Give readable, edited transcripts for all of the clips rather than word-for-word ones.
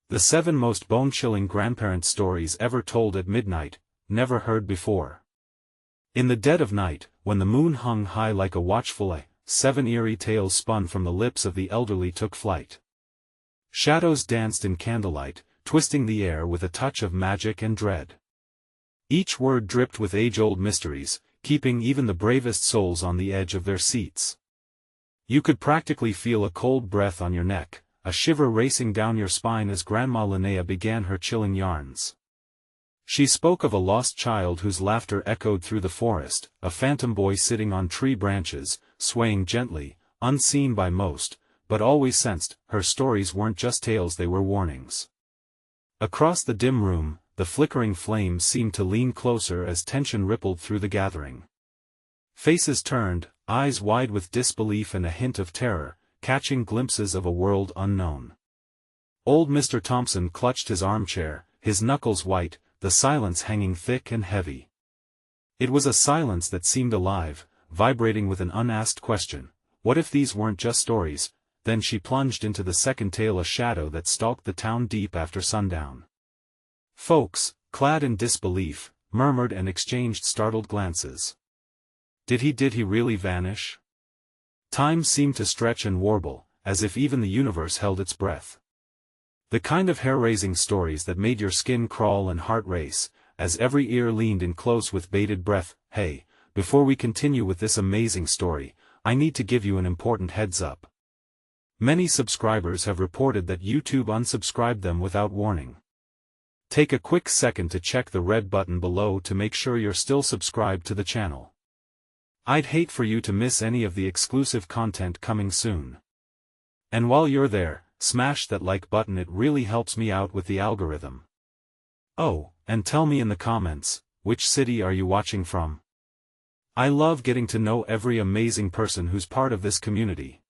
The 7 most bone-chilling grandparent stories ever told at midnight, never heard before. In the dead of night, when the moon hung high like a watchful eye, 7 eerie tales spun from the lips of the elderly took flight. Shadows danced in candlelight, twisting the air with a touch of magic and dread. Each word dripped with age-old mysteries, keeping even the bravest souls on the edge of their seats. You could practically feel a cold breath on your neck, a shiver racing down your spine as Grandma Linnea began her chilling yarns. She spoke of a lost child whose laughter echoed through the forest, a phantom boy sitting on tree branches, swaying gently, unseen by most, but always sensed. Her stories weren't just tales, they were warnings. Across the dim room, the flickering flames seemed to lean closer as tension rippled through the gathering. Faces turned, eyes wide with disbelief and a hint of terror, catching glimpses of a world unknown. Old Mr. Thompson clutched his armchair, his knuckles white, the silence hanging thick and heavy. It was a silence that seemed alive, vibrating with an unasked question: what if these weren't just stories? Then she plunged into the second tale, a shadow that stalked the town deep after sundown. Folks, clad in disbelief, murmured and exchanged startled glances. Did he really vanish? Time seemed to stretch and warble, as if even the universe held its breath. The kind of hair-raising stories that made your skin crawl and heart race, as every ear leaned in close with bated breath. Hey, before we continue with this amazing story, I need to give you an important heads up. Many subscribers have reported that YouTube unsubscribed them without warning. Take a quick second to check the red button below to make sure you're still subscribed to the channel. I'd hate for you to miss any of the exclusive content coming soon. And while you're there, smash that like button, it really helps me out with the algorithm. Oh, and tell me in the comments, which city are you watching from? I love getting to know every amazing person who's part of this community.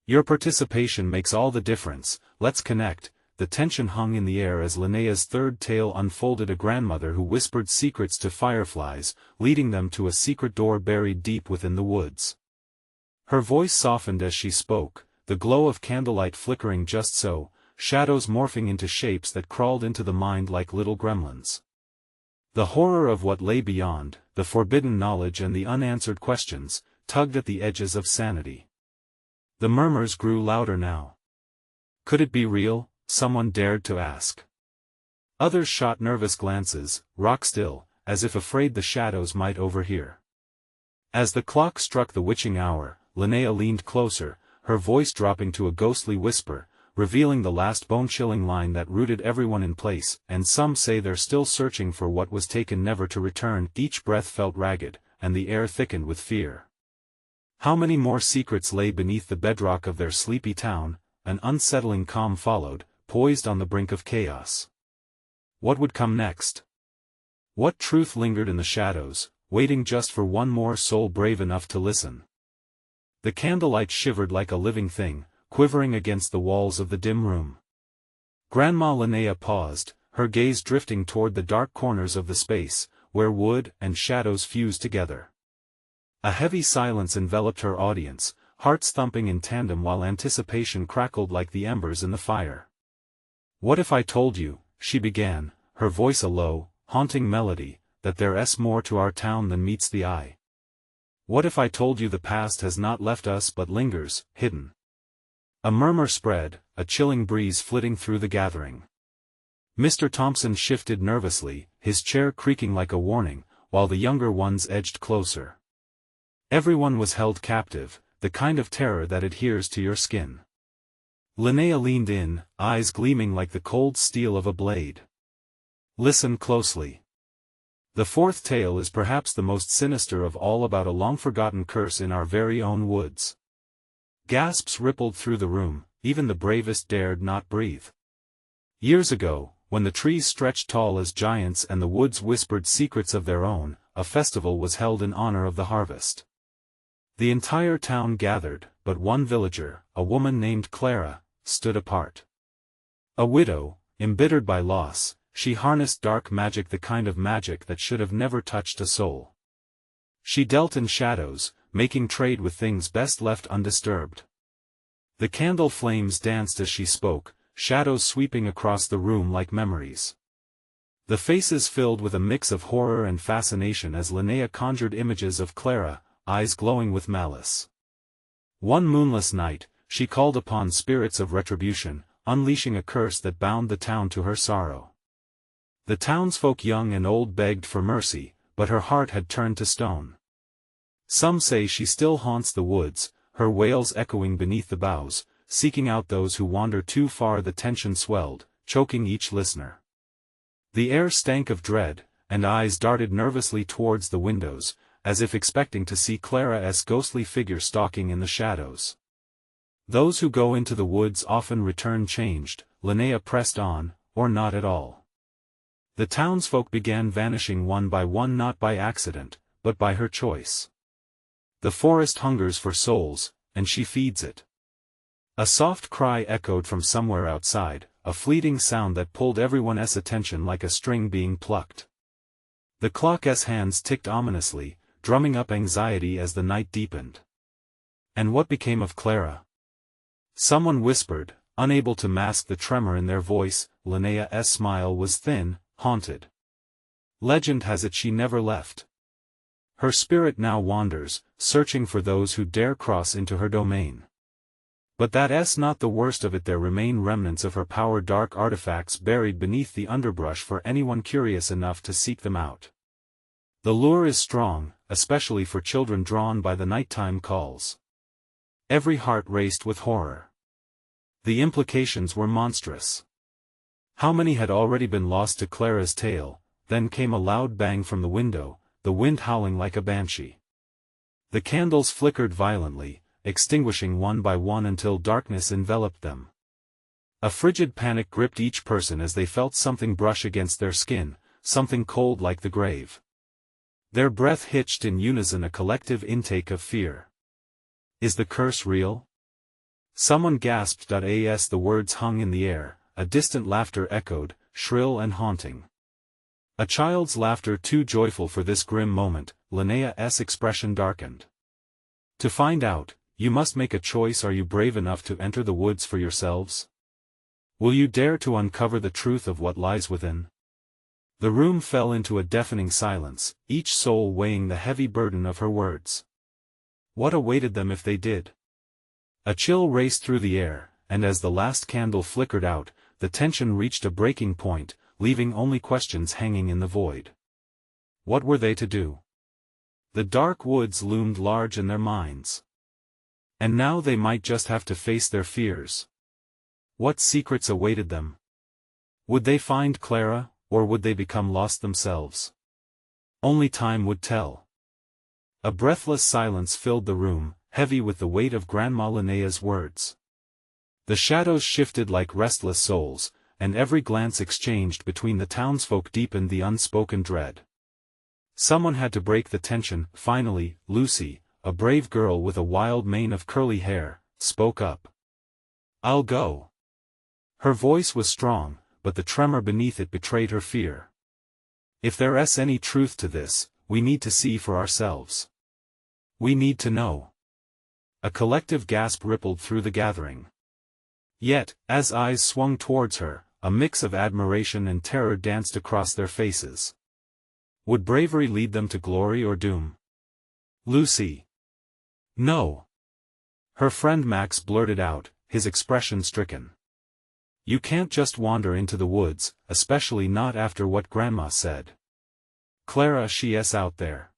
Your participation makes all the difference. Let's connect. The tension hung in the air as Linnea's third tale unfolded: a grandmother who whispered secrets to fireflies, leading them to a secret door buried deep within the woods. Her voice softened as she spoke, the glow of candlelight flickering just so, shadows morphing into shapes that crawled into the mind like little gremlins. The horror of what lay beyond, the forbidden knowledge and the unanswered questions, tugged at the edges of sanity. The murmurs grew louder now. Could it be real? Someone dared to ask. Others shot nervous glances, rock still, as if afraid the shadows might overhear. As the clock struck the witching hour, Linnea leaned closer, her voice dropping to a ghostly whisper, revealing the last bone-chilling line that rooted everyone in place. And some say they're still searching for what was taken, never to return. Each breath felt ragged, and the air thickened with fear. How many more secrets lay beneath the bedrock of their sleepy town? An unsettling calm followed, poised on the brink of chaos. What would come next? What truth lingered in the shadows, waiting just for one more soul brave enough to listen? The candlelight shivered like a living thing, quivering against the walls of the dim room. Grandma Linnea paused, her gaze drifting toward the dark corners of the space, where wood and shadows fused together. A heavy silence enveloped her audience, hearts thumping in tandem while anticipation crackled like the embers in the fire. "What if I told you," she began, her voice a low, haunting melody, "that there's more to our town than meets the eye? What if I told you the past has not left us but lingers, hidden?" A murmur spread, a chilling breeze flitting through the gathering. Mr. Thompson shifted nervously, his chair creaking like a warning, while the younger ones edged closer. Everyone was held captive, the kind of terror that adheres to your skin. Linnea leaned in, eyes gleaming like the cold steel of a blade. Listen closely. The fourth tale is perhaps the most sinister of all, about a long-forgotten curse in our very own woods. Gasps rippled through the room, even the bravest dared not breathe. Years ago, when the trees stretched tall as giants and the woods whispered secrets of their own, a festival was held in honor of the harvest. The entire town gathered, but one villager, a woman named Clara, stood apart. A widow, embittered by loss, she harnessed dark magic, the kind of magic that should have never touched a soul. She dealt in shadows, making trade with things best left undisturbed. The candle flames danced as she spoke, shadows sweeping across the room like memories. The faces filled with a mix of horror and fascination as Linnea conjured images of Clara, eyes glowing with malice. One moonless night, she called upon spirits of retribution, unleashing a curse that bound the town to her sorrow. The townsfolk young and old begged for mercy, but her heart had turned to stone. Some say she still haunts the woods, her wails echoing beneath the boughs, seeking out those who wander too far. The tension swelled, choking each listener. The air stank of dread, and eyes darted nervously towards the windows, as if expecting to see Clara's ghostly figure stalking in the shadows. Those who go into the woods often return changed, Linnea pressed on, or not at all. The townsfolk began vanishing one by one, not by accident, but by her choice. The forest hungers for souls, and she feeds it. A soft cry echoed from somewhere outside, a fleeting sound that pulled everyone's attention like a string being plucked. The clock's hands ticked ominously, drumming up anxiety as the night deepened. And what became of Clara? Someone whispered, unable to mask the tremor in their voice. Linnea's smile was thin, haunted. Legend has it she never left. Her spirit now wanders, searching for those who dare cross into her domain. But that's not the worst of it. There remain remnants of her power, dark artifacts buried beneath the underbrush for anyone curious enough to seek them out. The lure is strong, especially for children drawn by the nighttime calls. Every heart raced with horror. The implications were monstrous. How many had already been lost to Clara's tale? Then came a loud bang from the window, the wind howling like a banshee. The candles flickered violently, extinguishing one by one until darkness enveloped them. A frigid panic gripped each person as they felt something brush against their skin, something cold like the grave. Their breath hitched in unison, a collective intake of fear. Is the curse real? Someone gasped. As the words hung in the air, a distant laughter echoed, shrill and haunting. A child's laughter too joyful for this grim moment. Linnea's expression darkened. To find out, you must make a choice. Are you brave enough to enter the woods for yourselves? Will you dare to uncover the truth of what lies within? The room fell into a deafening silence, each soul weighing the heavy burden of her words. What awaited them if they did? A chill raced through the air, and as the last candle flickered out, the tension reached a breaking point, leaving only questions hanging in the void. What were they to do? The dark woods loomed large in their minds. And now they might just have to face their fears. What secrets awaited them? Would they find Clara, or would they become lost themselves? Only time would tell. A breathless silence filled the room, heavy with the weight of Grandma Linnea's words. The shadows shifted like restless souls, and every glance exchanged between the townsfolk deepened the unspoken dread. Someone had to break the tension. Finally, Lucy, a brave girl with a wild mane of curly hair, spoke up. "I'll go." Her voice was strong, but the tremor beneath it betrayed her fear. "If there's any truth to this, we need to see for ourselves. We need to know." A collective gasp rippled through the gathering. Yet, as eyes swung towards her, a mix of admiration and terror danced across their faces. Would bravery lead them to glory or doom? Lucy. No. Her friend Max blurted out, his expression stricken. You can't just wander into the woods, especially not after what Grandma said. Clara, she's out there.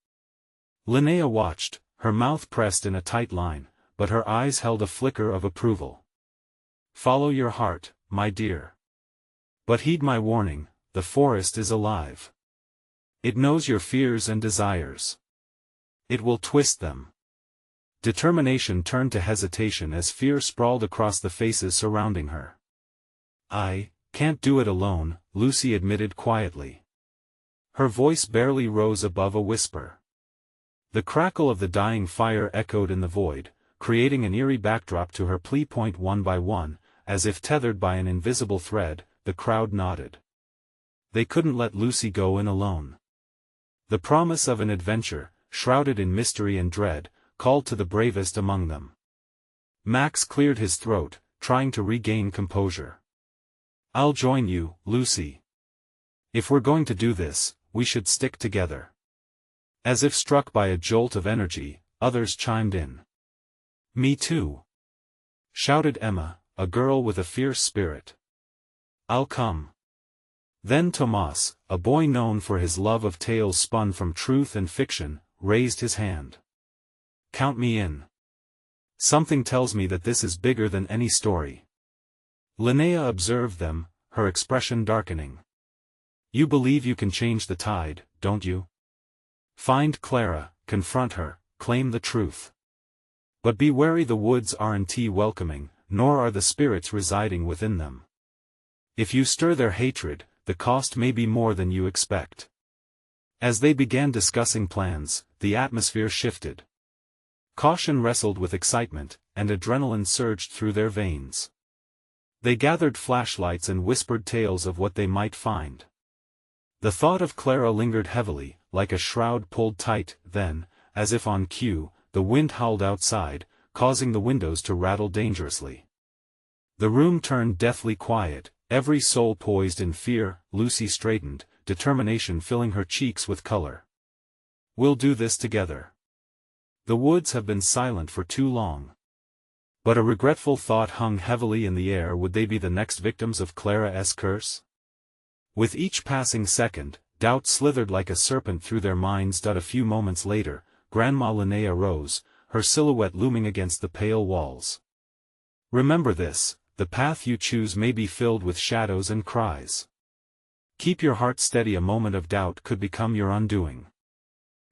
Linnea watched, her mouth pressed in a tight line, but her eyes held a flicker of approval. Follow your heart, my dear. But heed my warning, the forest is alive. It knows your fears and desires. It will twist them. Determination turned to hesitation as fear sprawled across the faces surrounding her. I can't do it alone, Lucy admitted quietly. Her voice barely rose above a whisper. The crackle of the dying fire echoed in the void, creating an eerie backdrop to her plea. One by one, as if tethered by an invisible thread, the crowd nodded. They couldn't let Lucy go in alone. The promise of an adventure, shrouded in mystery and dread, called to the bravest among them. Max cleared his throat, trying to regain composure. I'll join you, Lucy. If we're going to do this, we should stick together. As if struck by a jolt of energy, others chimed in. Me too, shouted Emma, a girl with a fierce spirit. I'll come. Then Tomas, a boy known for his love of tales spun from truth and fiction, raised his hand. Count me in. Something tells me that this is bigger than any story. Linnea observed them, her expression darkening. You believe you can change the tide, don't you? Find Clara, confront her, claim the truth. But be wary, the woods aren't welcoming, nor are the spirits residing within them. If you stir their hatred, the cost may be more than you expect. As they began discussing plans, the atmosphere shifted. Caution wrestled with excitement, and adrenaline surged through their veins. They gathered flashlights and whispered tales of what they might find. The thought of Clara lingered heavily, like a shroud pulled tight. Then, as if on cue, the wind howled outside, causing the windows to rattle dangerously. The room turned deathly quiet, every soul poised in fear. Lucy straightened, determination filling her cheeks with color. We'll do this together. The woods have been silent for too long. But a regretful thought hung heavily in the air. Would they be the next victims of Clara's curse? With each passing second, doubt slithered like a serpent through their minds. A few moments later, Grandma Linnea rose, her silhouette looming against the pale walls. Remember this, the path you choose may be filled with shadows and cries. Keep your heart steady, a moment of doubt could become your undoing.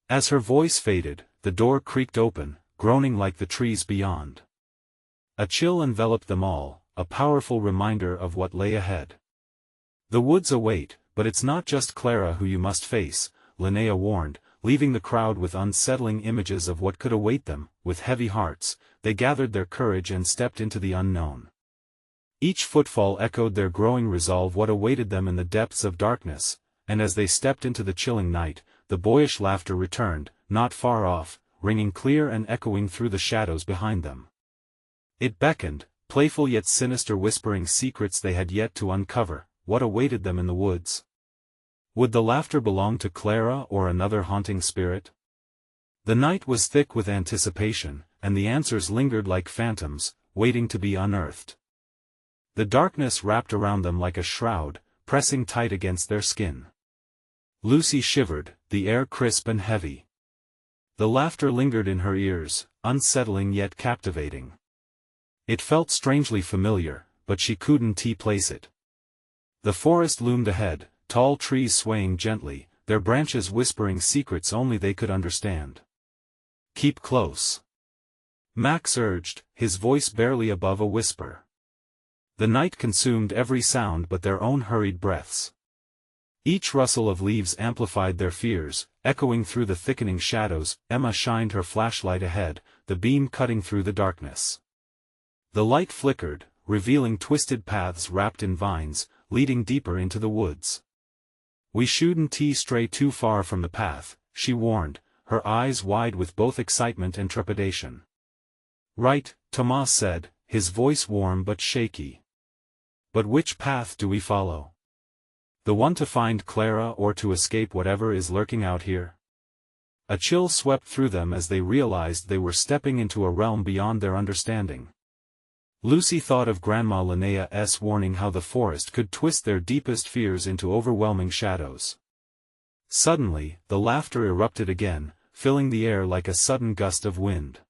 As her voice faded, the door creaked open, groaning like the trees beyond. A chill enveloped them all, a powerful reminder of what lay ahead. The woods await, but it's not just Clara who you must face, Linnea warned, leaving the crowd with unsettling images of what could await them. With heavy hearts, they gathered their courage and stepped into the unknown. Each footfall echoed their growing resolve what awaited them in the depths of darkness, and as they stepped into the chilling night, the boyish laughter returned, not far off, ringing clear and echoing through the shadows behind them. It beckoned, playful yet sinister, whispering secrets they had yet to uncover. What awaited them in the woods? Would the laughter belong to Clara or another haunting spirit? The night was thick with anticipation, and the answers lingered like phantoms, waiting to be unearthed. The darkness wrapped around them like a shroud, pressing tight against their skin. Lucy shivered, the air crisp and heavy. The laughter lingered in her ears, unsettling yet captivating. It felt strangely familiar, but she couldn't place it. The forest loomed ahead, tall trees swaying gently, their branches whispering secrets only they could understand. Keep close, Max urged, his voice barely above a whisper. The night consumed every sound but their own hurried breaths. Each rustle of leaves amplified their fears, echoing through the thickening shadows. Emma shined her flashlight ahead, the beam cutting through the darkness. The light flickered, revealing twisted paths wrapped in vines, leading deeper into the woods. We shouldn't stray too far from the path, she warned, her eyes wide with both excitement and trepidation. Right, Tomas said, his voice warm but shaky. But which path do we follow? The one to find Clara or to escape whatever is lurking out here? A chill swept through them as they realized they were stepping into a realm beyond their understanding. Lucy thought of Grandma Linnea's warning how the forest could twist their deepest fears into overwhelming shadows. Suddenly, the laughter erupted again, filling the air like a sudden gust of wind.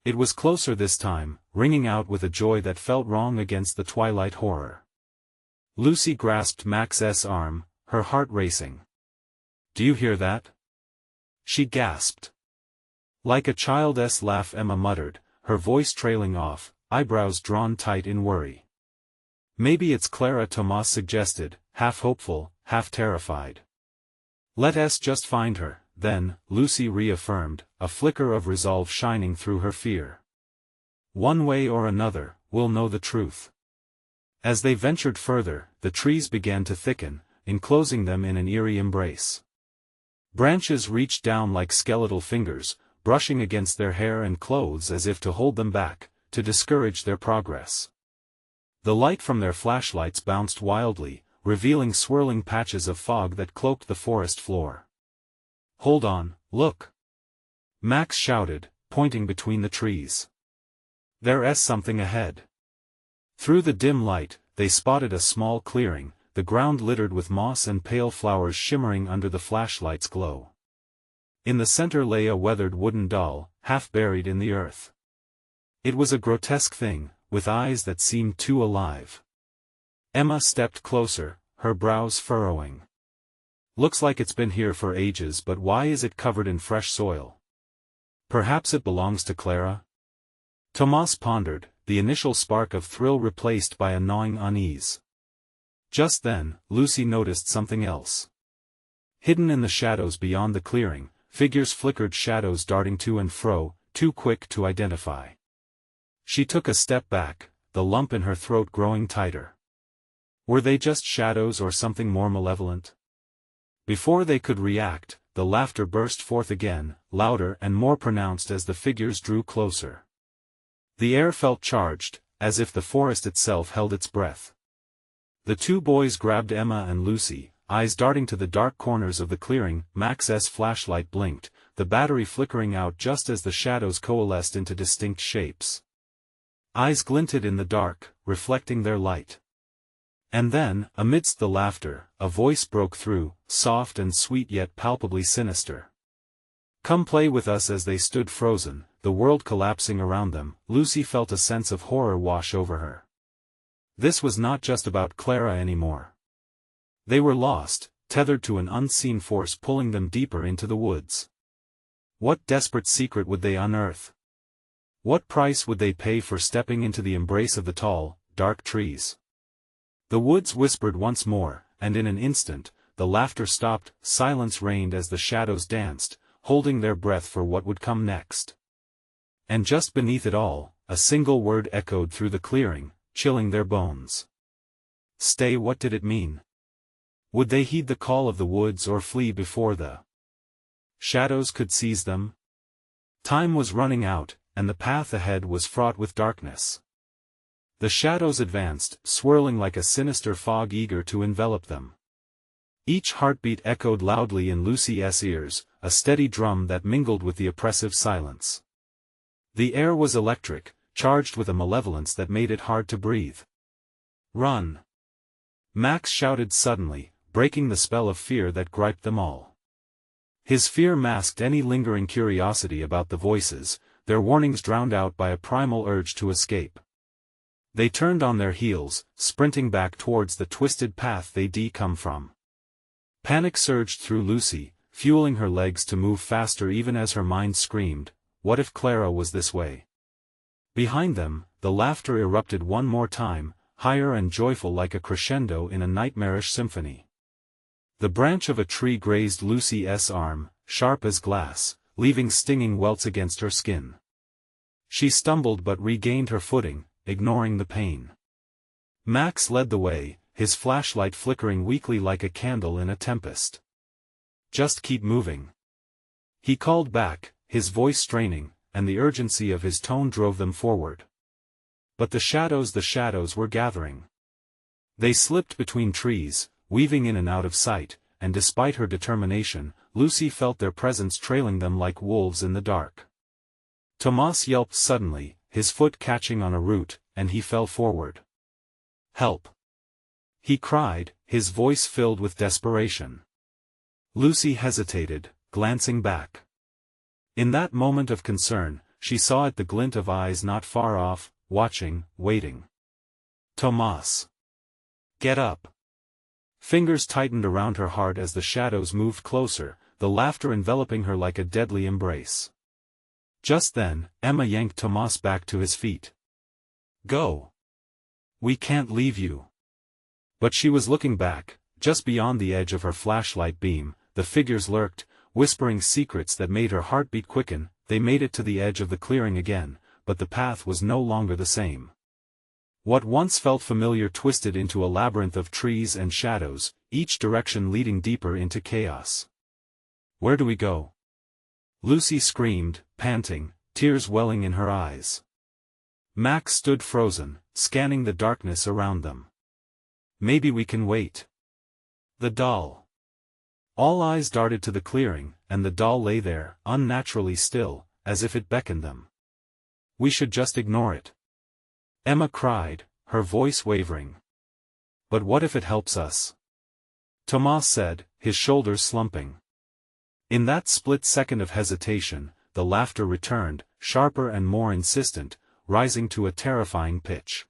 It was closer this time, ringing out with a joy that felt wrong against the twilight horror. Lucy grasped Max's arm, her heart racing. "Do you hear that?" she gasped. Like a child's laugh, Emma muttered, her voice trailing off, eyebrows drawn tight in worry. "Maybe it's Clara," Tomas suggested, half hopeful, half terrified. "Let us just find her," then, Lucy reaffirmed, a flicker of resolve shining through her fear. "One way or another, we'll know the truth." As they ventured further, the trees began to thicken, enclosing them in an eerie embrace. Branches reached down like skeletal fingers, brushing against their hair and clothes as if to hold them back, to discourage their progress. The light from their flashlights bounced wildly, revealing swirling patches of fog that cloaked the forest floor. "Hold on, look!" Max shouted, pointing between the trees. "There's something ahead." Through the dim light, they spotted a small clearing, the ground littered with moss and pale flowers shimmering under the flashlight's glow. In the center lay a weathered wooden doll, half buried in the earth. It was a grotesque thing, with eyes that seemed too alive. Emma stepped closer, her brows furrowing. "Looks like it's been here for ages, but why is it covered in fresh soil? Perhaps it belongs to Clara?" Tomas pondered, the initial spark of thrill replaced by a gnawing unease. Just then, Lucy noticed something else. Hidden in the shadows beyond the clearing, figures flickered, shadows darting to and fro, too quick to identify. She took a step back, the lump in her throat growing tighter. Were they just shadows or something more malevolent? Before they could react, the laughter burst forth again, louder and more pronounced as the figures drew closer. The air felt charged, as if the forest itself held its breath. The two boys grabbed Emma and Lucy, eyes darting to the dark corners of the clearing. Max's flashlight blinked, the battery flickering out just as the shadows coalesced into distinct shapes. Eyes glinted in the dark, reflecting their light. And then, amidst the laughter, a voice broke through, soft and sweet yet palpably sinister. "Come play with us." As they stood frozen, the world collapsing around them, Lucy felt a sense of horror wash over her. This was not just about Clara anymore. They were lost, tethered to an unseen force pulling them deeper into the woods. What desperate secret would they unearth? What price would they pay for stepping into the embrace of the tall, dark trees? The woods whispered once more, and in an instant, the laughter stopped, silence reigned as the shadows danced, holding their breath for what would come next. And just beneath it all, a single word echoed through the clearing, chilling their bones. Stay. What did it mean? Would they heed the call of the woods or flee before the shadows could seize them? Time was running out, and the path ahead was fraught with darkness. The shadows advanced, swirling like a sinister fog eager to envelop them. Each heartbeat echoed loudly in Lucy's ears, a steady drum that mingled with the oppressive silence. The air was electric, charged with a malevolence that made it hard to breathe. "Run!" Max shouted suddenly, breaking the spell of fear that gripped them all. His fear masked any lingering curiosity about the voices, their warnings drowned out by a primal urge to escape. They turned on their heels, sprinting back towards the twisted path they'd come from. Panic surged through Lucy, fueling her legs to move faster even as her mind screamed, what if Clara was this way? Behind them, the laughter erupted one more time, higher and joyful like a crescendo in a nightmarish symphony. The branch of a tree grazed Lucy's arm, sharp as glass, leaving stinging welts against her skin. She stumbled but regained her footing, ignoring the pain. Max led the way, his flashlight flickering weakly like a candle in a tempest. "Just keep moving," he called back, his voice straining, and the urgency of his tone drove them forward. But the shadows were gathering. They slipped between trees, weaving in and out of sight, and despite her determination, Lucy felt their presence trailing them like wolves in the dark. Tomas yelped suddenly, his foot catching on a root, and he fell forward. "Help!" he cried, his voice filled with desperation. Lucy hesitated, glancing back. In that moment of concern, she saw it, the glint of eyes not far off, watching, waiting. "Tomas! Get up!" Fingers tightened around her heart as the shadows moved closer, the laughter enveloping her like a deadly embrace. Just then, Emma yanked Tomas back to his feet. "Go! We can't leave you." But she was looking back, just beyond the edge of her flashlight beam, the figures lurked, whispering secrets that made her heartbeat quicken. They made it to the edge of the clearing again, but the path was no longer the same. What once felt familiar twisted into a labyrinth of trees and shadows, each direction leading deeper into chaos. "Where do we go?" Lucy screamed, panting, tears welling in her eyes. Max stood frozen, scanning the darkness around them. Maybe we can wait. The doll. All eyes darted to the clearing, and the doll lay there, unnaturally still, as if it beckoned them. We should just ignore it. Emma cried, her voice wavering. But what if it helps us? Tomas said, his shoulders slumping. In that split second of hesitation, the laughter returned, sharper and more insistent, rising to a terrifying pitch.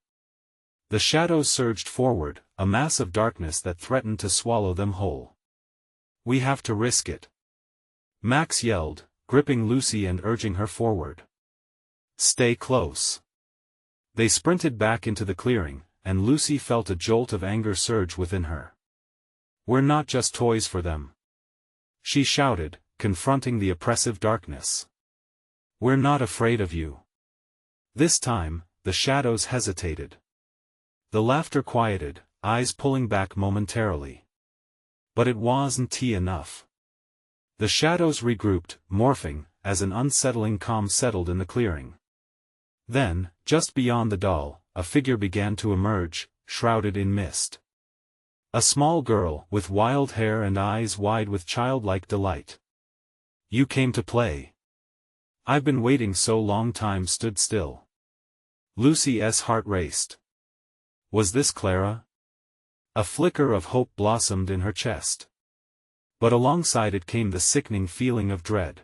The shadows surged forward, a mass of darkness that threatened to swallow them whole. We have to risk it. Max yelled, gripping Lucy and urging her forward. Stay close. They sprinted back into the clearing, and Lucy felt a jolt of anger surge within her. We're not just toys for them. She shouted, confronting the oppressive darkness. We're not afraid of you. This time, the shadows hesitated. The laughter quieted, eyes pulling back momentarily. But it wasn't enough. The shadows regrouped, morphing, as an unsettling calm settled in the clearing. Then, just beyond the doll, a figure began to emerge, shrouded in mist. A small girl, with wild hair and eyes wide with childlike delight. You came to play. I've been waiting so long, time stood still. Lucy's heart raced. Was this Clara? A flicker of hope blossomed in her chest. But alongside it came the sickening feeling of dread.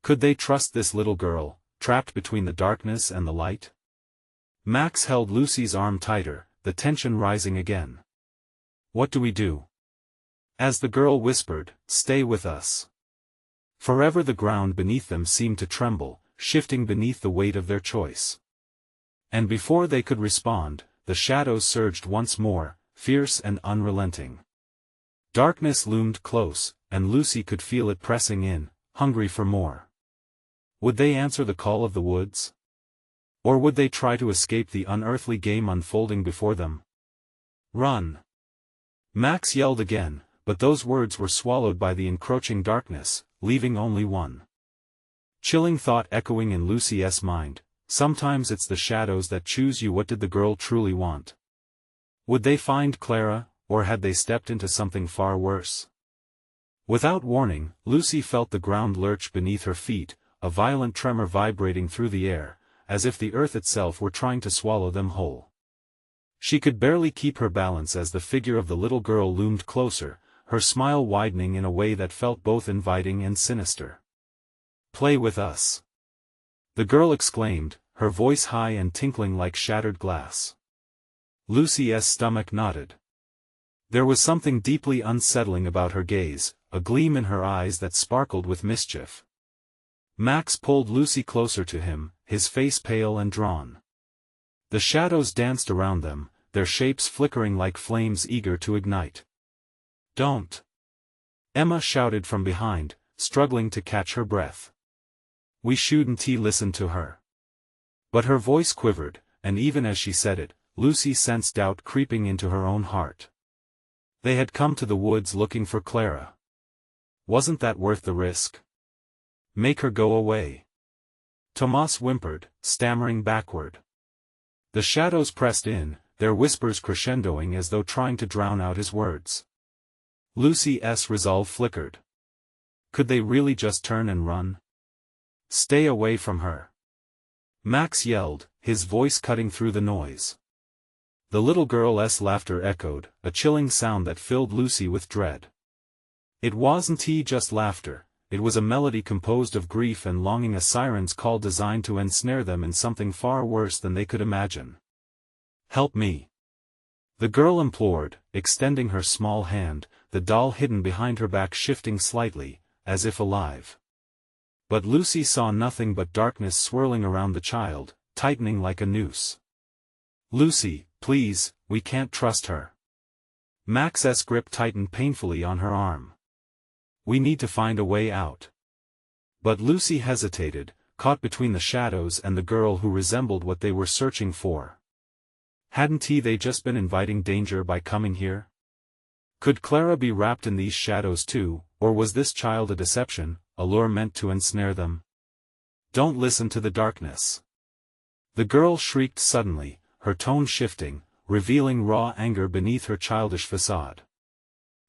Could they trust this little girl, trapped between the darkness and the light? Max held Lucy's arm tighter, the tension rising again. What do we do? As the girl whispered, stay with us. Forever the ground beneath them seemed to tremble, shifting beneath the weight of their choice. And before they could respond, the shadows surged once more, fierce and unrelenting. Darkness loomed close, and Lucy could feel it pressing in, hungry for more. Would they answer the call of the woods? Or would they try to escape the unearthly game unfolding before them? Run! Max yelled again, but those words were swallowed by the encroaching darkness, leaving only one chilling thought echoing in Lucy's mind. Sometimes it's the shadows that choose you. What did the girl truly want? Would they find Clara, or had they stepped into something far worse? Without warning, Lucy felt the ground lurch beneath her feet, a violent tremor vibrating through the air, as if the earth itself were trying to swallow them whole. She could barely keep her balance as the figure of the little girl loomed closer, her smile widening in a way that felt both inviting and sinister. Play with us. The girl exclaimed, her voice high and tinkling like shattered glass. Lucy's stomach knotted. There was something deeply unsettling about her gaze, a gleam in her eyes that sparkled with mischief. Max pulled Lucy closer to him, his face pale and drawn. The shadows danced around them, their shapes flickering like flames eager to ignite. Don't! Emma shouted from behind, struggling to catch her breath. We shouldn't listen to her. But her voice quivered, and even as she said it, Lucy sensed doubt creeping into her own heart. They had come to the woods looking for Clara. Wasn't that worth the risk? Make her go away. Tomas whimpered, stammering backward. The shadows pressed in, their whispers crescendoing as though trying to drown out his words. Lucy's resolve flickered. Could they really just turn and run? Stay away from her. Max yelled, his voice cutting through the noise. The little girl's laughter echoed, a chilling sound that filled Lucy with dread. It wasn't just laughter, it was a melody composed of grief and longing, a siren's call designed to ensnare them in something far worse than they could imagine. Help me! The girl implored, extending her small hand, the doll hidden behind her back shifting slightly, as if alive. But Lucy saw nothing but darkness swirling around the child, tightening like a noose. Lucy, please, we can't trust her. Max's grip tightened painfully on her arm. We need to find a way out. But Lucy hesitated, caught between the shadows and the girl who resembled what they were searching for. Hadn't they just been inviting danger by coming here? Could Clara be wrapped in these shadows too, or was this child a deception, a lure meant to ensnare them? Don't listen to the darkness. The girl shrieked suddenly, her tone shifting, revealing raw anger beneath her childish facade.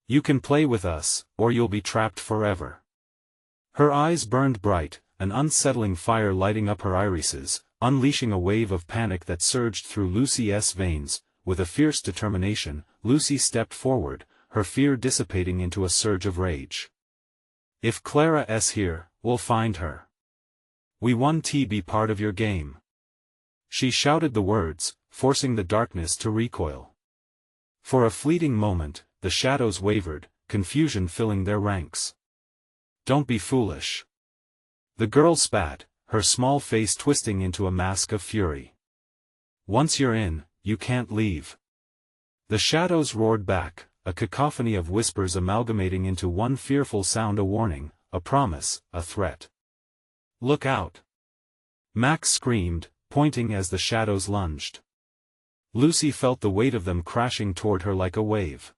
You can play with us, or you'll be trapped forever. Her eyes burned bright, an unsettling fire lighting up her irises, unleashing a wave of panic that surged through Lucy's veins. With a fierce determination, Lucy stepped forward, her fear dissipating into a surge of rage. If Clara's here, we'll find her. We want to be part of your game. She shouted the words, forcing the darkness to recoil. For a fleeting moment, the shadows wavered, confusion filling their ranks. Don't be foolish. The girl spat, her small face twisting into a mask of fury. Once you're in, you can't leave. The shadows roared back, a cacophony of whispers amalgamating into one fearful sound, a warning, a promise, a threat. Look out! Max screamed, pointing as the shadows lunged. Lucy felt the weight of them crashing toward her like a wave.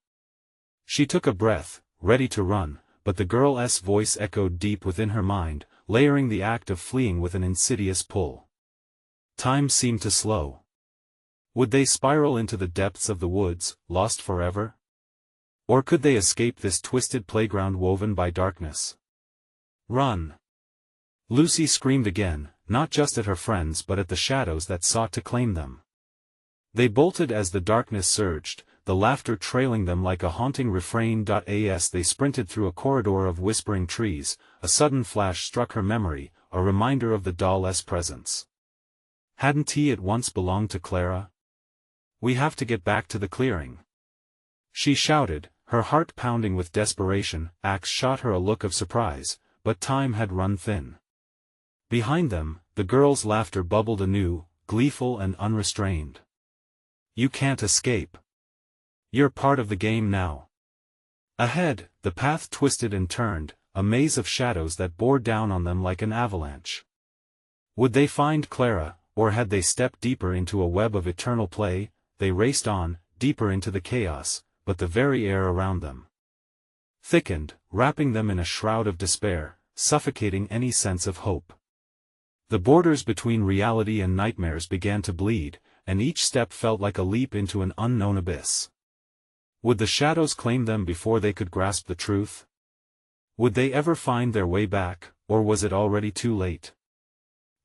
She took a breath, ready to run, but the girl's voice echoed deep within her mind, layering the act of fleeing with an insidious pull. Time seemed to slow. Would they spiral into the depths of the woods, lost forever? Or could they escape this twisted playground woven by darkness? Run! Lucy screamed again, not just at her friends but at the shadows that sought to claim them. They bolted as the darkness surged, the laughter trailing them like a haunting refrain. As they sprinted through a corridor of whispering trees, a sudden flash struck her memory, a reminder of the doll's presence. Hadn't he at once belonged to Clara? We have to get back to the clearing. She shouted, her heart pounding with desperation. Axe shot her a look of surprise, but time had run thin. Behind them, the girl's laughter bubbled anew, gleeful and unrestrained. You can't escape. You're part of the game now. Ahead, the path twisted and turned, a maze of shadows that bore down on them like an avalanche. Would they find Clara, or had they stepped deeper into a web of eternal play? They raced on, deeper into the chaos, but the very air around them thickened, wrapping them in a shroud of despair, suffocating any sense of hope. The borders between reality and nightmares began to bleed, and each step felt like a leap into an unknown abyss. Would the shadows claim them before they could grasp the truth? Would they ever find their way back, or was it already too late?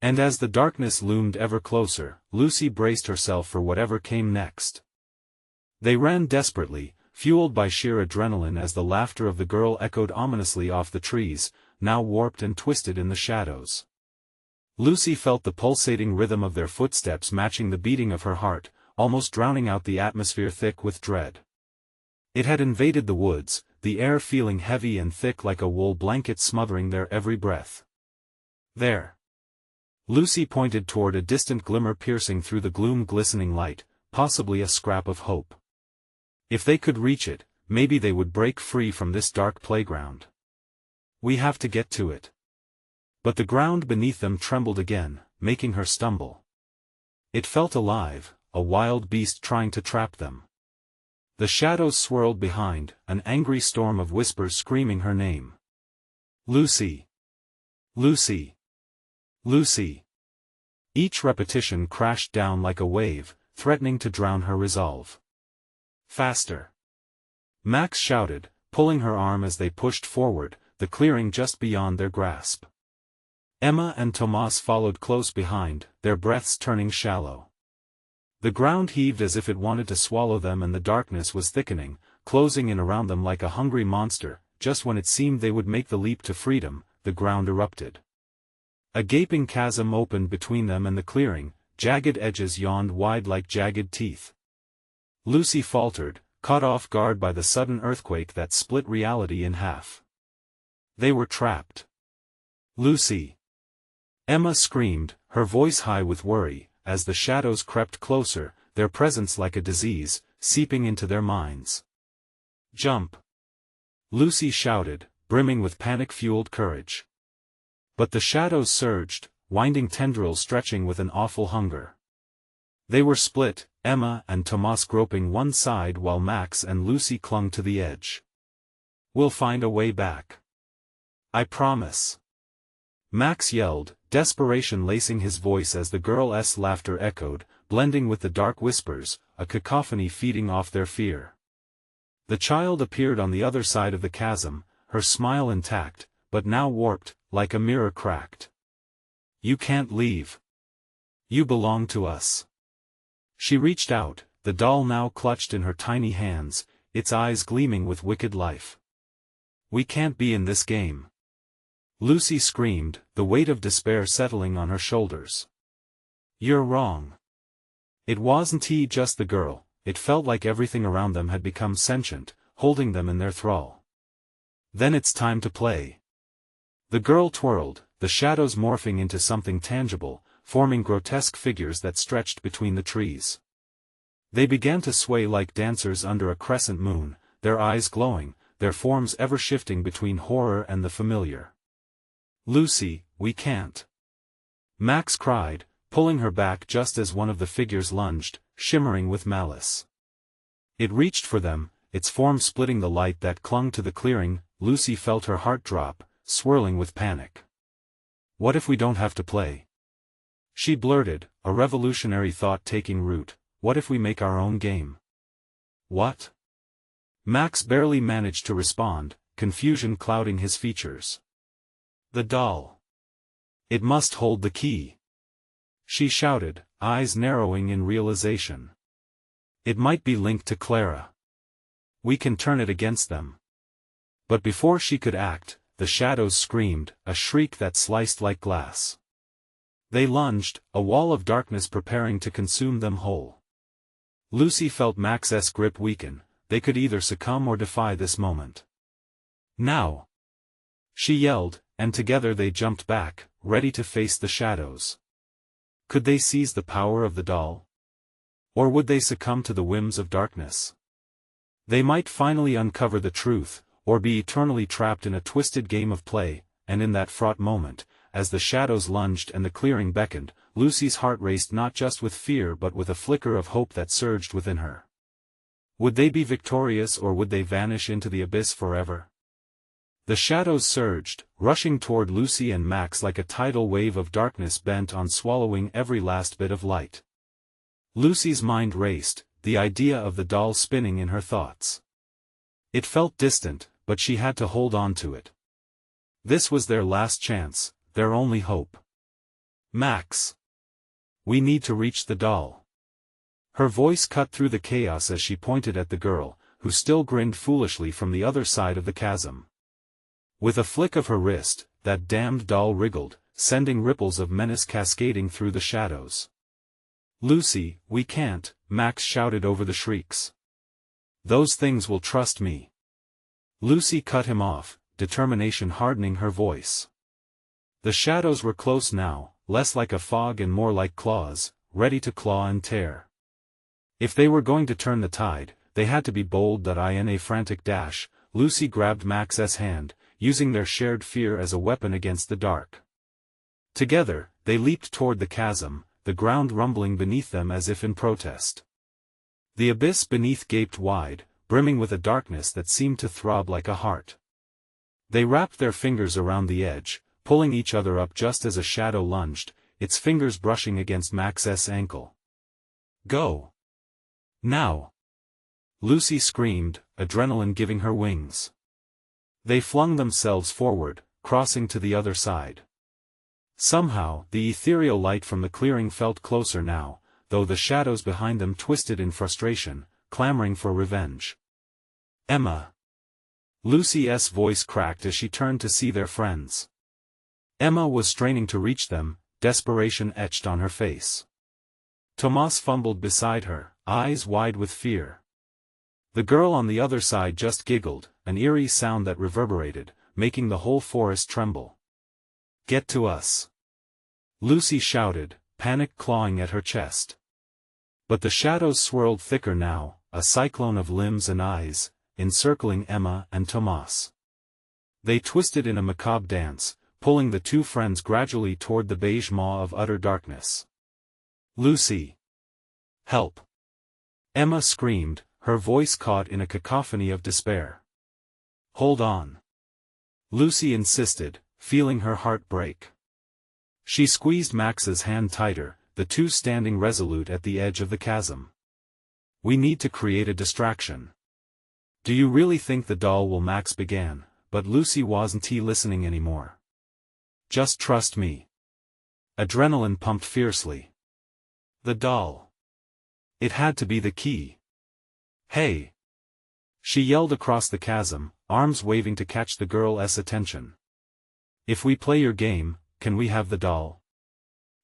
And as the darkness loomed ever closer, Lucy braced herself for whatever came next. They ran desperately, fueled by sheer adrenaline as the laughter of the girl echoed ominously off the trees, now warped and twisted in the shadows. Lucy felt the pulsating rhythm of their footsteps matching the beating of her heart, almost drowning out the atmosphere thick with dread. It had invaded the woods, the air feeling heavy and thick like a wool blanket smothering their every breath. There. Lucy pointed toward a distant glimmer piercing through the gloom, glistening light, possibly a scrap of hope. If they could reach it, maybe they would break free from this dark playground. We have to get to it. But the ground beneath them trembled again, making her stumble. It felt alive, a wild beast trying to trap them. The shadows swirled behind, an angry storm of whispers screaming her name. Lucy! Lucy! Lucy! Each repetition crashed down like a wave, threatening to drown her resolve. Faster! Max shouted, pulling her arm as they pushed forward, the clearing just beyond their grasp. Emma and Tomas followed close behind, their breaths turning shallow. The ground heaved as if it wanted to swallow them, and the darkness was thickening, closing in around them like a hungry monster. Just when it seemed they would make the leap to freedom, the ground erupted. A gaping chasm opened between them and the clearing, jagged edges yawned wide like jagged teeth. Lucy faltered, caught off guard by the sudden earthquake that split reality in half. They were trapped. Lucy! Emma screamed, her voice high with worry, as the shadows crept closer, their presence like a disease, seeping into their minds. Jump! Lucy shouted, brimming with panic-fueled courage. But the shadows surged, winding tendrils stretching with an awful hunger. They were split, Emma and Tomas groping one side while Max and Lucy clung to the edge. We'll find a way back. I promise. Max yelled, desperation lacing his voice as the girl's laughter echoed, blending with the dark whispers, a cacophony feeding off their fear. The child appeared on the other side of the chasm, her smile intact, but now warped, like a mirror cracked. You can't leave. You belong to us. She reached out, the doll now clutched in her tiny hands, its eyes gleaming with wicked life. We can't be in this game. Lucy screamed, the weight of despair settling on her shoulders. You're wrong. It wasn't just the girl, it felt like everything around them had become sentient, holding them in their thrall. Then it's time to play. The girl twirled, the shadows morphing into something tangible, forming grotesque figures that stretched between the trees. They began to sway like dancers under a crescent moon, their eyes glowing, their forms ever shifting between horror and the familiar. Lucy, we can't. Max cried, pulling her back just as one of the figures lunged, shimmering with malice. It reached for them, its form splitting the light that clung to the clearing. Lucy felt her heart drop, swirling with panic. What if we don't have to play? She blurted, a revolutionary thought taking root, what if we make our own game? What? Max barely managed to respond, confusion clouding his features. The doll. It must hold the key. She shouted, eyes narrowing in realization. It might be linked to Clara. We can turn it against them. But before she could act, the shadows screamed, a shriek that sliced like glass. They lunged, a wall of darkness preparing to consume them whole. Lucy felt Max's grip weaken, they could either succumb or defy this moment. Now! She yelled, and together they jumped back, ready to face the shadows. Could they seize the power of the doll? Or would they succumb to the whims of darkness? They might finally uncover the truth, or be eternally trapped in a twisted game of play, and in that fraught moment, as the shadows lunged and the clearing beckoned, Lucy's heart raced not just with fear but with a flicker of hope that surged within her. Would they be victorious or would they vanish into the abyss forever? The shadows surged, rushing toward Lucy and Max like a tidal wave of darkness bent on swallowing every last bit of light. Lucy's mind raced, the idea of the doll spinning in her thoughts. It felt distant, but she had to hold on to it. This was their last chance, their only hope. Max! We need to reach the doll. Her voice cut through the chaos as she pointed at the girl, who still grinned foolishly from the other side of the chasm. With a flick of her wrist, that damned doll wriggled, sending ripples of menace cascading through the shadows. Lucy, we can't, Max shouted over the shrieks. Those things will trust me. Lucy cut him off, determination hardening her voice. The shadows were close now, less like a fog and more like claws, ready to claw and tear. If they were going to turn the tide, they had to be bold. In a frantic dash, Lucy grabbed Max's hand, using their shared fear as a weapon against the dark. Together, they leaped toward the chasm, the ground rumbling beneath them as if in protest. The abyss beneath gaped wide, brimming with a darkness that seemed to throb like a heart. They wrapped their fingers around the edge, pulling each other up just as a shadow lunged, its fingers brushing against Max's ankle. Go! Now! Lucy screamed, adrenaline giving her wings. They flung themselves forward, crossing to the other side. Somehow, the ethereal light from the clearing felt closer now, though the shadows behind them twisted in frustration, clamoring for revenge. Emma! Lucy's voice cracked as she turned to see their friends. Emma was straining to reach them, desperation etched on her face. Tomas fumbled beside her, eyes wide with fear. The girl on the other side just giggled, an eerie sound that reverberated, making the whole forest tremble. Get to us! Lucy shouted, panic clawing at her chest. But the shadows swirled thicker now, a cyclone of limbs and eyes, encircling Emma and Tomas. They twisted in a macabre dance, pulling the two friends gradually toward the beige maw of utter darkness. Lucy! Help! Emma screamed, her voice caught in a cacophony of despair. Hold on! Lucy insisted, feeling her heart break. She squeezed Max's hand tighter, the two standing resolute at the edge of the chasm. We need to create a distraction. Do you really think the doll will? Max began, but Lucy wasn't listening anymore. Just trust me. Adrenaline pumped fiercely. The doll. It had to be the key. Hey! She yelled across the chasm, arms waving to catch the girl's attention. If we play your game, can we have the doll?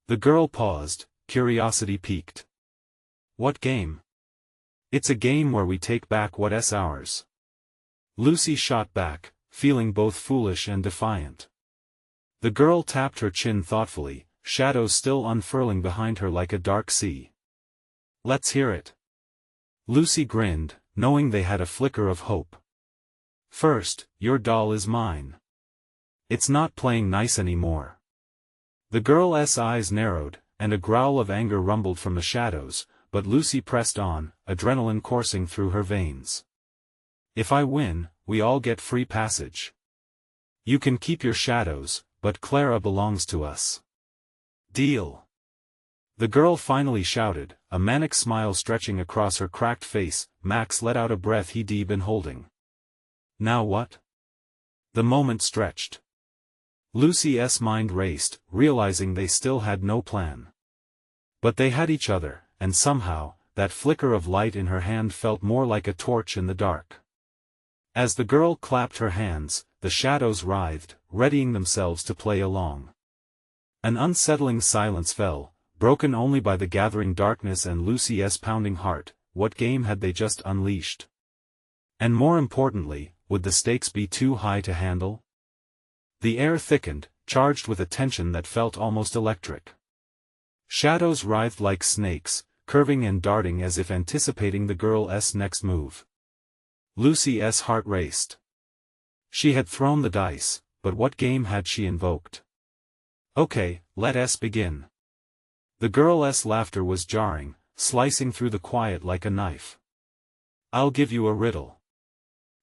The girl paused, curiosity piqued. What game? It's a game where we take back what's ours. Lucy shot back, feeling both foolish and defiant. The girl tapped her chin thoughtfully, shadows still unfurling behind her like a dark sea. Let's hear it. Lucy grinned, knowing they had a flicker of hope. First, your doll is mine. It's not playing nice anymore. The girl's eyes narrowed, and a growl of anger rumbled from the shadows, but Lucy pressed on, adrenaline coursing through her veins. If I win, we all get free passage. You can keep your shadows, but Clara belongs to us. Deal. The girl finally shouted, a manic smile stretching across her cracked face. Max let out a breath he'd been holding. Now what? The moment stretched. Lucy's mind raced, realizing they still had no plan. But they had each other, and somehow, that flicker of light in her hand felt more like a torch in the dark. As the girl clapped her hands, the shadows writhed, readying themselves to play along. An unsettling silence fell, broken only by the gathering darkness and Lucy's pounding heart. What game had they just unleashed? And more importantly, would the stakes be too high to handle? The air thickened, charged with a tension that felt almost electric. Shadows writhed like snakes, curving and darting as if anticipating the girl's next move. Lucy's heart raced. She had thrown the dice, but what game had she invoked? Okay, let's begin. The girl's laughter was jarring, slicing through the quiet like a knife. I'll give you a riddle.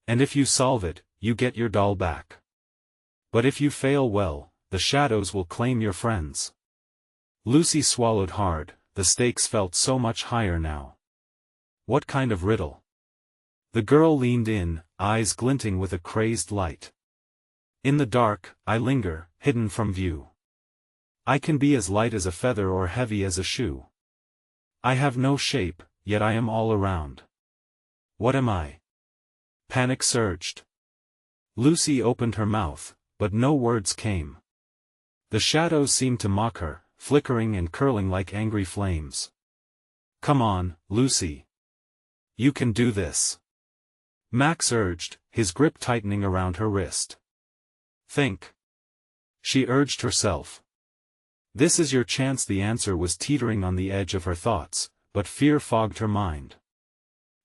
And if you solve it, you get your doll back. But if you fail, well, the shadows will claim your friends. Lucy swallowed hard, the stakes felt so much higher now. What kind of riddle? The girl leaned in, eyes glinting with a crazed light. In the dark, I linger, hidden from view. I can be as light as a feather or heavy as a shoe. I have no shape, yet I am all around. What am I? Panic surged. Lucy opened her mouth, but no words came. The shadows seemed to mock her, flickering and curling like angry flames. Come on, Lucy. You can do this. Max urged, his grip tightening around her wrist. Think. She urged herself. This is your chance. The answer was teetering on the edge of her thoughts, but fear fogged her mind.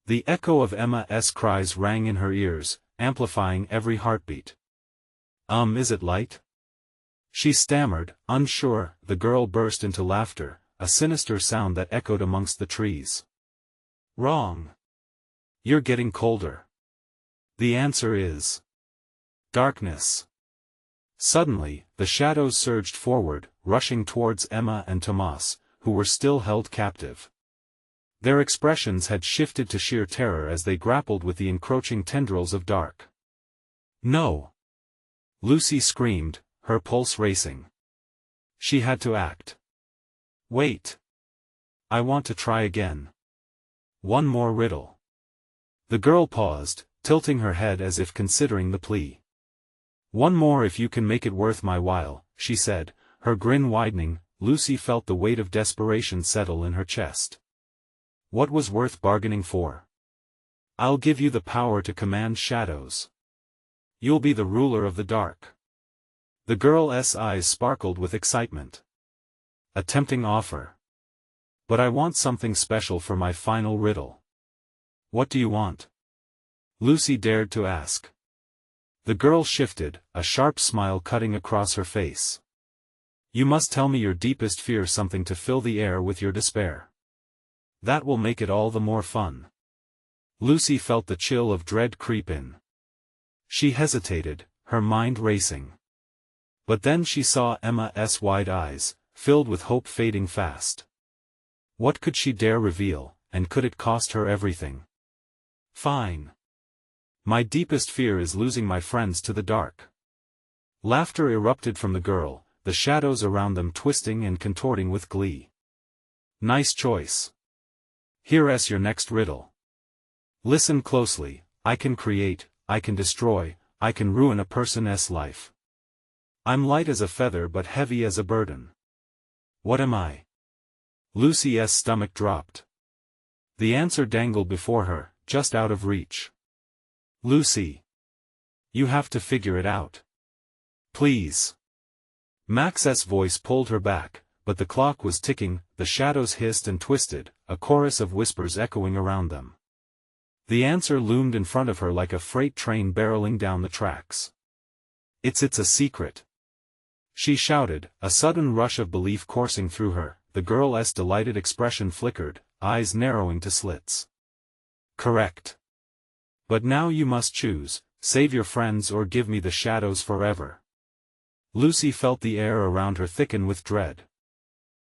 The echo of Emma's cries rang in her ears, amplifying every heartbeat. Is it light? She stammered, unsure. The girl burst into laughter, a sinister sound that echoed amongst the trees. Wrong. You're getting colder. The answer is darkness. Suddenly, the shadows surged forward, rushing towards Emma and Tomas, who were still held captive. Their expressions had shifted to sheer terror as they grappled with the encroaching tendrils of dark. No! Lucy screamed, her pulse racing. She had to act. Wait. I want to try again. One more riddle. The girl paused, tilting her head as if considering the plea. One more if you can make it worth my while, she said, her grin widening. Lucy felt the weight of desperation settle in her chest. What was worth bargaining for? I'll give you the power to command shadows. You'll be the ruler of the dark. The girl's eyes sparkled with excitement. A tempting offer. But I want something special for my final riddle. What do you want? Lucy dared to ask. The girl shifted, a sharp smile cutting across her face. You must tell me your deepest fear, something to fill the air with your despair. That will make it all the more fun. Lucy felt the chill of dread creep in. She hesitated, her mind racing. But then she saw Emma's wide eyes, filled with hope fading fast. What could she dare reveal, and could it cost her everything? Fine. My deepest fear is losing my friends to the dark. Laughter erupted from the girl, the shadows around them twisting and contorting with glee. Nice choice. Here's your next riddle. Listen closely. I can create, I can destroy, I can ruin a person's life. I'm light as a feather but heavy as a burden. What am I? Lucy's stomach dropped. The answer dangled before her, just out of reach. Lucy. You have to figure it out. Please. Max's voice pulled her back, but the clock was ticking, the shadows hissed and twisted, a chorus of whispers echoing around them. The answer loomed in front of her like a freight train barreling down the tracks. It's a secret. She shouted, a sudden rush of belief coursing through her. The girl's delighted expression flickered, eyes narrowing to slits. Correct. But now you must choose, save your friends or give me the shadows forever. Lucy felt the air around her thicken with dread.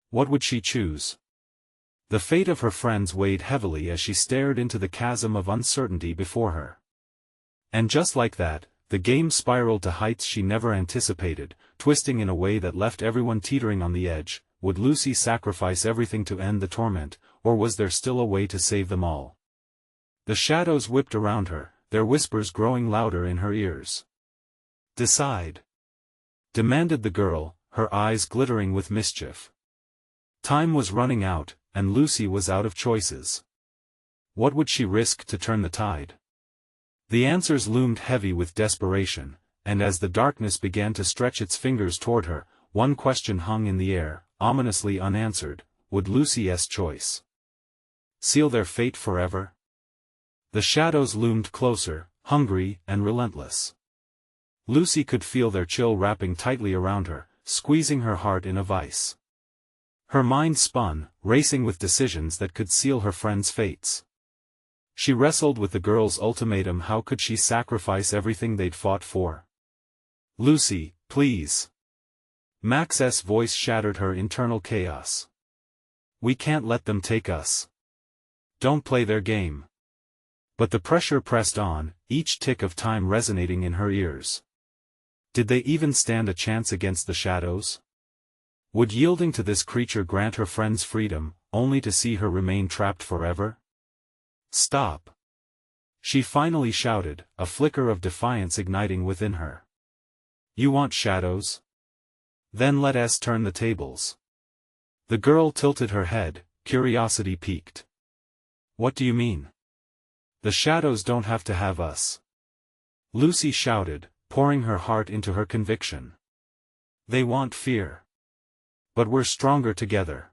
What would she choose? The fate of her friends weighed heavily as she stared into the chasm of uncertainty before her. And just like that, the game spiraled to heights she never anticipated, twisting in a way that left everyone teetering on the edge. Would Lucy sacrifice everything to end the torment, or was there still a way to save them all? The shadows whipped around her, their whispers growing louder in her ears. Decide. Demanded the girl, her eyes glittering with mischief. Time was running out, and Lucy was out of choices. What would she risk to turn the tide? The answers loomed heavy with desperation, and as the darkness began to stretch its fingers toward her, one question hung in the air, ominously unanswered. Would Lucy's choice seal their fate forever? The shadows loomed closer, hungry and relentless. Lucy could feel their chill wrapping tightly around her, squeezing her heart in a vice. Her mind spun, racing with decisions that could seal her friends' fates. She wrestled with the girl's ultimatum. How could she sacrifice everything they'd fought for? Lucy, please. Max's voice shattered her internal chaos. We can't let them take us. Don't play their game. But the pressure pressed on, each tick of time resonating in her ears. Did they even stand a chance against the shadows? Would yielding to this creature grant her friends freedom, only to see her remain trapped forever? Stop. She finally shouted, a flicker of defiance igniting within her. You want shadows? Then let us turn the tables. The girl tilted her head, curiosity piqued. What do you mean? The shadows don't have to have us. Lucy shouted, pouring her heart into her conviction. They want fear. But we're stronger together.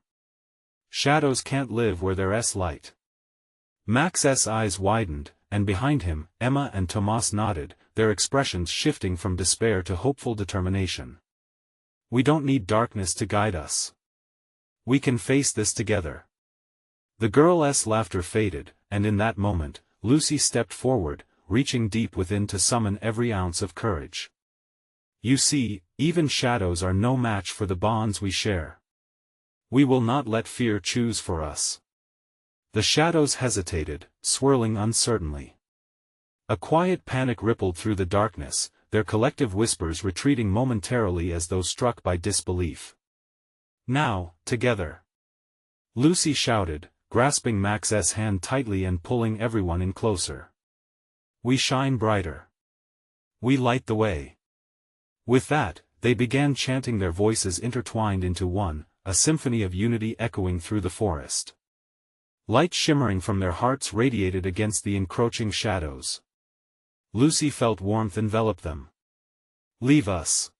Shadows can't live where there's light. Max's eyes widened, and behind him, Emma and Tomas nodded, their expressions shifting from despair to hopeful determination. We don't need darkness to guide us. We can face this together. The girl's laughter faded, and in that moment, Lucy stepped forward, reaching deep within to summon every ounce of courage. You see, even shadows are no match for the bonds we share. We will not let fear choose for us. The shadows hesitated, swirling uncertainly. A quiet panic rippled through the darkness, their collective whispers retreating momentarily as though struck by disbelief. Now, together. Lucy shouted, grasping Max's hand tightly and pulling everyone in closer. We shine brighter. We light the way. With that, they began chanting, their voices intertwined into one, a symphony of unity echoing through the forest. Light shimmering from their hearts radiated against the encroaching shadows. Lucy felt warmth envelop them. Leave us.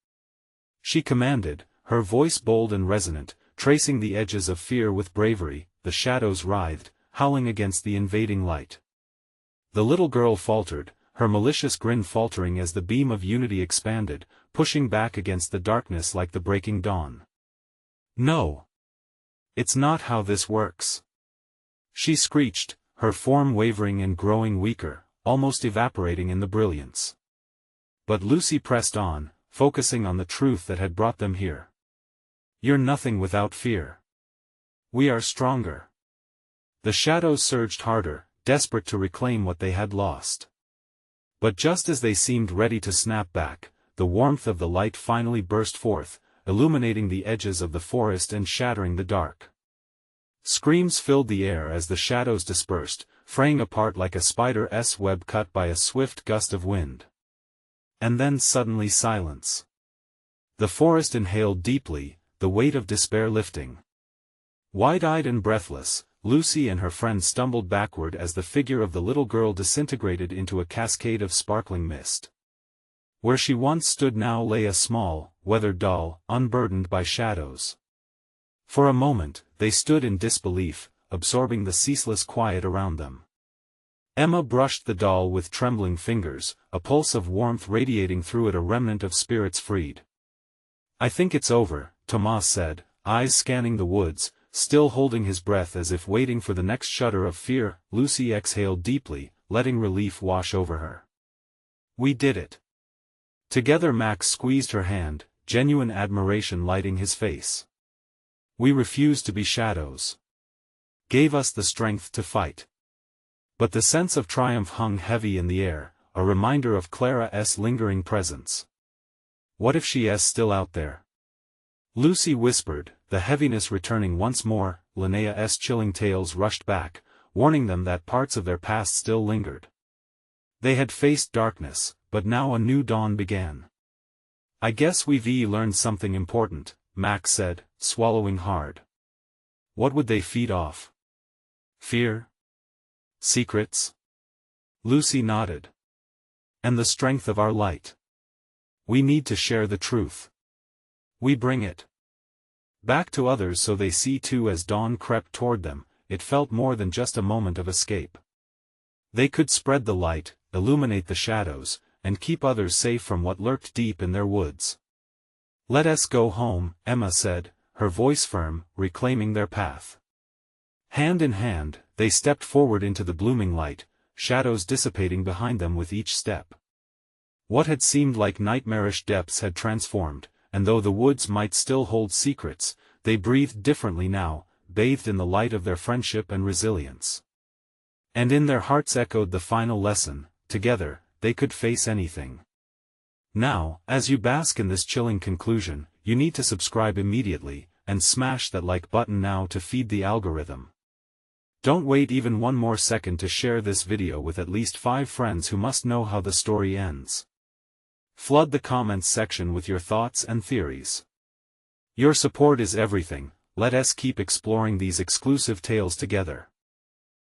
She commanded, her voice bold and resonant, tracing the edges of fear with bravery. The shadows writhed, howling against the invading light. The little girl faltered, her malicious grin faltering as the beam of unity expanded, pushing back against the darkness like the breaking dawn. No. It's not how this works. She screeched, her form wavering and growing weaker, almost evaporating in the brilliance. But Lucy pressed on, focusing on the truth that had brought them here. You're nothing without fear. We are stronger. The shadows surged harder, desperate to reclaim what they had lost. But just as they seemed ready to snap back, the warmth of the light finally burst forth, illuminating the edges of the forest and shattering the dark. Screams filled the air as the shadows dispersed, fraying apart like a spider's web cut by a swift gust of wind. And then suddenly silence. The forest inhaled deeply, the weight of despair lifting. Wide-eyed and breathless, Lucy and her friend stumbled backward as the figure of the little girl disintegrated into a cascade of sparkling mist. Where she once stood now lay a small, weathered doll, unburdened by shadows. For a moment, they stood in disbelief, absorbing the ceaseless quiet around them. Emma brushed the doll with trembling fingers, a pulse of warmth radiating through it, a remnant of spirits freed. "I think it's over," Tomas said, eyes scanning the woods, still holding his breath as if waiting for the next shudder of fear. Lucy exhaled deeply, letting relief wash over her. "We did it." Together Max squeezed her hand, genuine admiration lighting his face. "We refused to be shadows. Gave us the strength to fight." But the sense of triumph hung heavy in the air, a reminder of Clara's lingering presence. What if she is still out there? Lucy whispered, the heaviness returning once more. Linnea's chilling tales rushed back, warning them that parts of their past still lingered. They had faced darkness, but now a new dawn began. "I guess we've learned something important," Max said, swallowing hard. What would they feed off? Fear? Secrets? Lucy nodded. And the strength of our light. We need to share the truth. We bring it back to others so they see too. As dawn crept toward them, it felt more than just a moment of escape. They could spread the light, illuminate the shadows, and keep others safe from what lurked deep in their woods. "Let us go home," Emma said, her voice firm, reclaiming their path. Hand in hand, they stepped forward into the blooming light, shadows dissipating behind them with each step. What had seemed like nightmarish depths had transformed, and though the woods might still hold secrets, they breathed differently now, bathed in the light of their friendship and resilience. And in their hearts echoed the final lesson: together, they could face anything. Now, as you bask in this chilling conclusion, you need to subscribe immediately, and smash that like button now to feed the algorithm. Don't wait even one more second to share this video with at least 5 friends who must know how the story ends. Flood the comments section with your thoughts and theories. Your support is everything. Let us keep exploring these exclusive tales together.